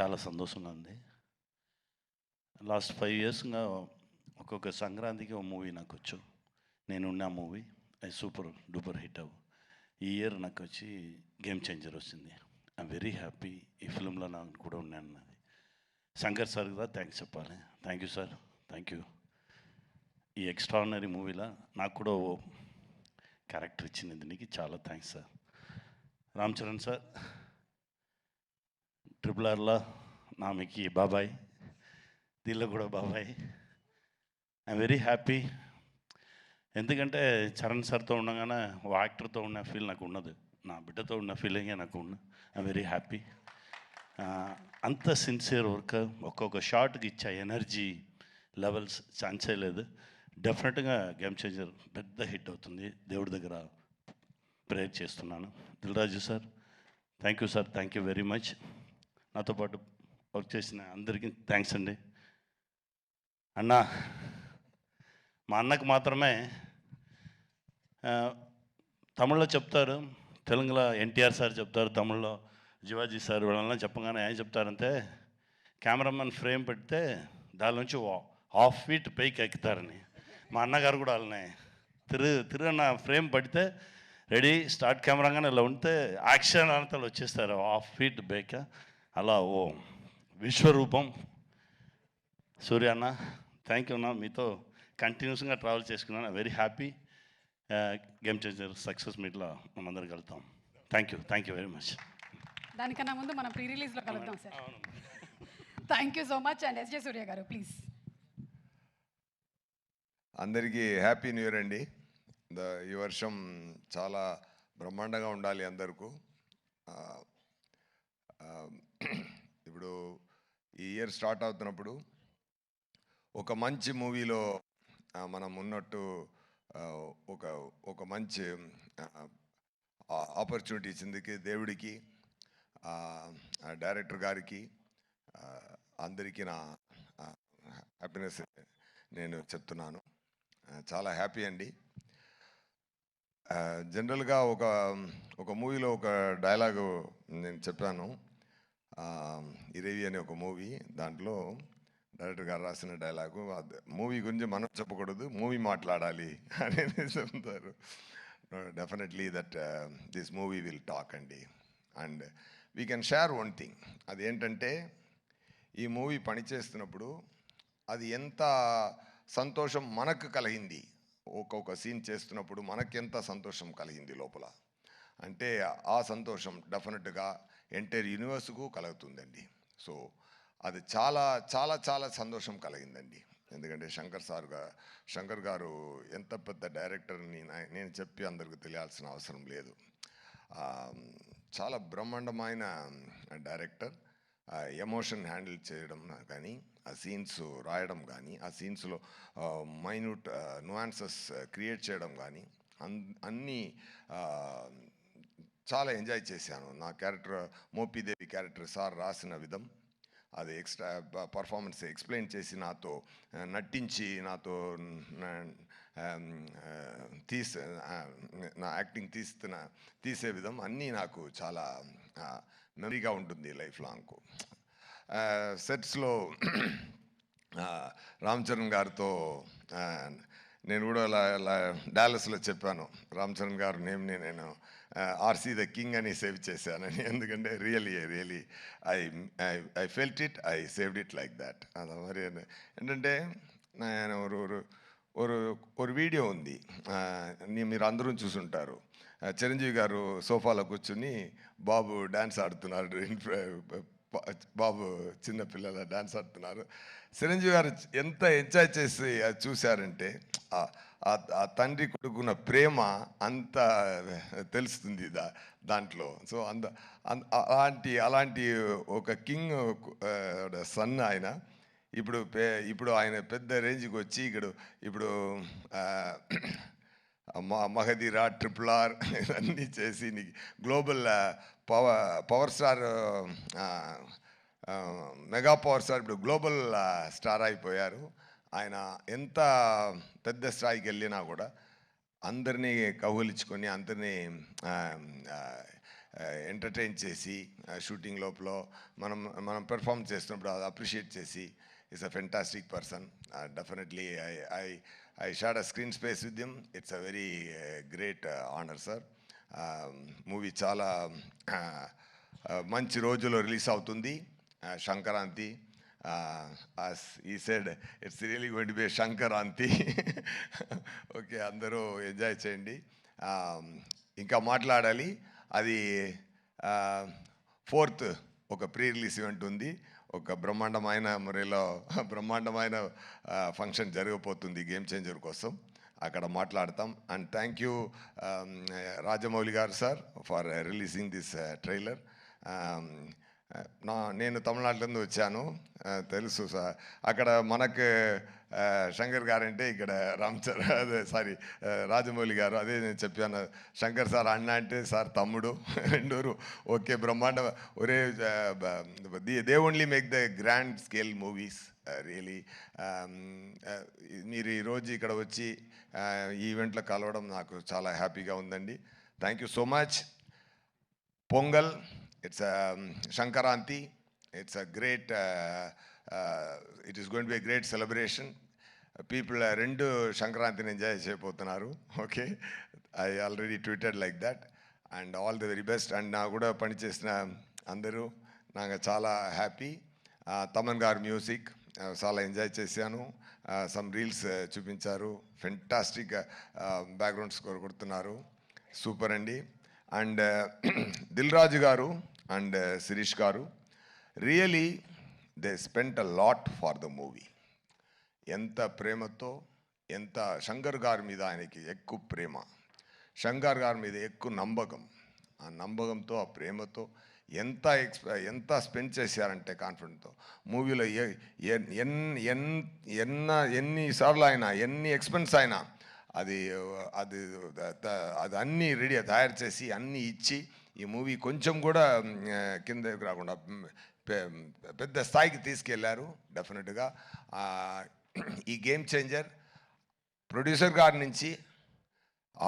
చాలా సంతోషంగా ఉంది. లాస్ట్ 5 ఇయర్స్‌గా ఒక్కొక్క సంక్రాంతికి ఒక మూవీ నాకొచ్చు. నేనున్న మూవీ అది సూపర్ డూపర్ హిట్ అవ్వు. ఈ ఇయర్ నాకొచ్చి గేమ్ చేంజర్ వచ్చింది. I'm very happy. ఈ ఫిల్మ్‌లో నాకు కూడా ఉన్నాను నాది. శంకర్ సార్ కూడా థ్యాంక్స్ చెప్పాలి. Thank you sir. Thank you. ఈ ఎక్స్ట్రాడినరీ మూవీలో నాకు కూడా ఓ క్యారెక్టర్ ఇచ్చింది. దీనికి చాలా thanks sir. Ram Charan sir RRRలో నామికి బాబాయ్, దీనిలో కూడా బాబాయ్. I'm very happy. ఎందుకంటే చరణ్ సార్తో ఉండగానే ఓ యాక్టర్తో ఉన్న ఫీల్ నాకు ఉన్నది. నా బిడ్డతో ఉన్న ఫీలింగే నాకు ఉన్న. I'm very happy. అంత సిన్సియర్ వర్క్, ఒక్కొక్క షాట్కి ఇచ్చే ఎనర్జీ లెవెల్స్ ఛాన్సే లేదు. డెఫినెట్గా గేమ్ చేంజర్ పెద్ద హిట్ అవుతుంది. దేవుడి దగ్గర ప్రేయర్ చేస్తున్నాను. Dil Raju sir thank you sir. Thank you very much. నాతో పాటు వర్క్ చేసిన అందరికీ థ్యాంక్స్ అండి. అన్న మా అన్నకు మాత్రమే తమిళ్లో చెప్తారు, తెలుగులో ఎన్టీఆర్ సార్ చెప్తారు, తమిళ్లో శివాజీ సార్ వాళ్ళ చెప్పగానే ఏం చెప్తారంటే కెమెరామెన్ ఫ్రేమ్ పెడితే దాని నుంచి హాఫ్ ఫీట్ పైకి ఎక్కుతారని. మా అన్నగారు కూడా వాళ్ళనే తిరుగన్న ఫ్రేమ్ పడితే రెడీ స్టార్ట్ కెమెరాగానే ఇలా ఉంటే యాక్షన్ అంతా వచ్చేస్తారు హాఫ్ ఫీట్ బైక్. అలా ఓ విశ్వరూపం సూర్య అన్న. థ్యాంక్ యూ అన్న. మీతో కంటిన్యూస్గా ట్రావెల్ చేసుకున్నాను. Very happy. Game changer success మీట్లో మనందరం కలుద్దాం. Thank you very much. దానికన్నా ముందు మనం ప్రీ రిలీజ్లో కలుద్దాం sir. Thank you so much. And SJ Surya గారు ప్లీజ్. అందరికీ హ్యాపీ న్యూ ఇయర్ అండి. ఈ వర్షం చాలా బ్రహ్మాండంగా ఉండాలి అందరికీ. ఇప్పుడు ఈ ఇయర్ స్టార్ట్ అవుతున్నప్పుడు ఒక మంచి మూవీలో మనం ఉన్నట్టు ఒక మంచి ఆపర్చునిటీ ఇచ్చిందికి దేవుడికి, డైరెక్టర్ గారికి, అందరికీ నా హ్యాపీనెస్ నేను చెప్తున్నాను. చాలా హ్యాపీ అండి. జనరల్గా ఒక మూవీలో ఒక డైలాగు నేను చెప్పాను. ఇరేవి అనే ఒక మూవీ, దాంట్లో డైరెక్టర్ గారు రాసిన డైలాగు, మూవీ గురించి మనం చెప్పకూడదు, మూవీ మాట్లాడాలి అనేది చెప్తారు. Definitely that this movie will talk అండి. And we can share one thing. అదేంటంటే ఈ మూవీ పనిచేస్తున్నప్పుడు అది ఎంత సంతోషం మనకు కలిగింది, ఒక్కొక్క సీన్ చేస్తున్నప్పుడు మనకెంత సంతోషం కలిగింది లోపల అంటే ఆ సంతోషం డెఫినెట్గా ఎంటైర్ యూనివర్స్కు కలుగుతుందండి. సో అది చాలా చాలా చాలా సంతోషం కలిగిందండి. ఎందుకంటే శంకర్ గారు ఎంత పెద్ద డైరెక్టర్ని నేను చెప్పి అందరికీ తెలియాల్సిన అవసరం లేదు. చాలా బ్రహ్మాండమైన డైరెక్టర్. ఎమోషన్ హ్యాండిల్ చేయడం కానీ, ఆ సీన్స్ రాయడం కానీ, ఆ సీన్స్లో మైన్యూట్ నువాన్సెస్ క్రియేట్ చేయడం కానీ అన్నీ చాలా ఎంజాయ్ చేశాను. నా క్యారెక్టర్ మోపిదేవి క్యారెక్టర్ సార్ రాసిన విధం, అది ఎక్స్ట్రా పర్ఫార్మెన్స్ ఎక్స్ప్లెయిన్ చేసి నాతో నటించి నాతో నా యాక్టింగ్ తీసే విధం అన్నీ నాకు చాలా మెమరీగా ఉంటుంది లైఫ్ లాంగ్. సెట్స్లో రామ్ చరణ్ గారితో నేను కూడా అలా డాలస్లో చెప్పాను, రామ్ చరణ్ గారు నేమ్ని నేను ఆర్సీ ద కింగ్ అని సేవ్ చేశానని. ఎందుకంటే really I felt it, I saved it like that. అది మరి ఏంటంటే నేను ఒక వీడియో ఉంది, మీరు అందరూ చూసుంటారు. చిరంజీవి గారు సోఫాలో కూర్చుని బాబు డ్యాన్స్ ఆడుతున్నారు, బాబు చిన్నపిల్లల డ్యాన్స్ ఆడుతున్నారు. చిరంజీవి గారు ఎంత ఎంజాయ్ చేసి అది చూశారంటే ఆ తండ్రి కొడుకున్న ప్రేమ అంత తెలుస్తుంది దాంట్లో. సో అలాంటి ఒక కింగ్ సన్ ఆయన. ఇప్పుడు ఆయన పెద్ద రేంజ్కి వచ్చి ఇప్పుడు మగధీర, RRR అన్నీ చేసి global power star, mega power star, ఇప్పుడు గ్లోబల్ స్టార్ అయిపోయారు. ఆయన ఎంత పెద్ద స్థాయికి వెళ్ళినా కూడా అందరినీ కౌగిలించుకొని అందరినీ ఎంటర్టైన్ చేసి షూటింగ్ లోపల మనం మనం పెర్ఫామ్ చేస్తున్నప్పుడు అది అప్రిషియేట్ చేసి is a fantastic person. Definitely I shared a screen space with him. It's a very great honour sir. Movie చాలా మంచి రోజుల్లో రిలీజ్ అవుతుంది, Sankranti. as he said, it's really going to be a Shankaranti. Okay, అందరూ enjoy చేయండి. ఇంకా మాట్లాడాలి, అది 4th ఒక ప్రీ రిలీజ్ ఈవెంట్ ఉంది. ఒక బ్రహ్మాండమైన మురేలో బ్రహ్మాండమైన ఫంక్షన్ జరగబోతుంది గేమ్ చేంజర్ కోసం, అక్కడ మాట్లాడతాం. అండ్ థ్యాంక్ యూ రాజమౌళి గారు sir for releasing this trailer. నేను తమిళనాడు నుండి వచ్చాను, తెలుసు సార్. అక్కడ మనకు శంకర్ గారు అంటే ఇక్కడ అదే రాజమౌళి గారు, అదే నేను చెప్పాను. శంకర్ సార్ అన్న అంటే సార్ తమ్ముడు, రెండూరు ఓకే బ్రహ్మాండ. ఒరే they only make the grand scale movies really. మీరు ఈరోజు ఇక్కడ వచ్చి ఈ ఈవెంట్లో కలవడం నాకు చాలా హ్యాపీగా ఉందండి. Thank you so much. Pongal, it's a Shankaranti. It's a great, it is going to be a great celebration. People rendu Shankarantini enjoy cheyabothunnaru. Okay, I already tweeted like that. And all the very best. And na kuda pani chesina andaru naga chaala happy. Taman garu music chaala enjoy chesanu. Some reels chupincharu. Fantastic background score koduttunnaru. Super andi. And Dil Raju గారు and Shirish గారు, really they spent a lot for the movie. ఎంత ప్రేమతో, ఎంత శంకర్ గారి మీద ఆయనకి ఎక్కువ ప్రేమ, శంకర్ గారి మీద ఎక్కువ నమ్మకం, ఆ నమ్మకంతో ఆ ప్రేమతో ఎంత స్పెండ్ చేశారంటే కాన్ఫిడెంట్తో. మూవీలో ఎన్నిసార్లు అయినా, ఎన్ని ఎక్స్పెన్స్ అయినా అది అది అది అన్నీ రెడీ తయారు చేసి అన్నీ ఇచ్చి ఈ మూవీ కొంచెం కూడా కింద రాకుండా పెద్ద స్థాయికి తీసుకెళ్లారు. డెఫినెట్గా ఈ గేమ్ చేంజర్ ప్రొడ్యూసర్ గారి నుంచి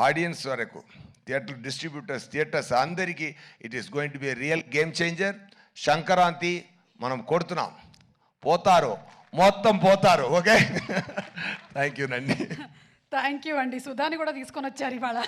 ఆడియన్స్ వరకు, థియేటర్ డిస్ట్రిబ్యూటర్స్, థియేటర్స్ అందరికీ it is going to be real game changer. Sankranti మనం కొడుతున్నాం, పోతారు, మొత్తం పోతారు. ఓకే, థ్యాంక్ యూ నండి. థ్యాంక్ యూ అండి. సుధాని కూడా తీసుకొని వచ్చారు ఇవాళ.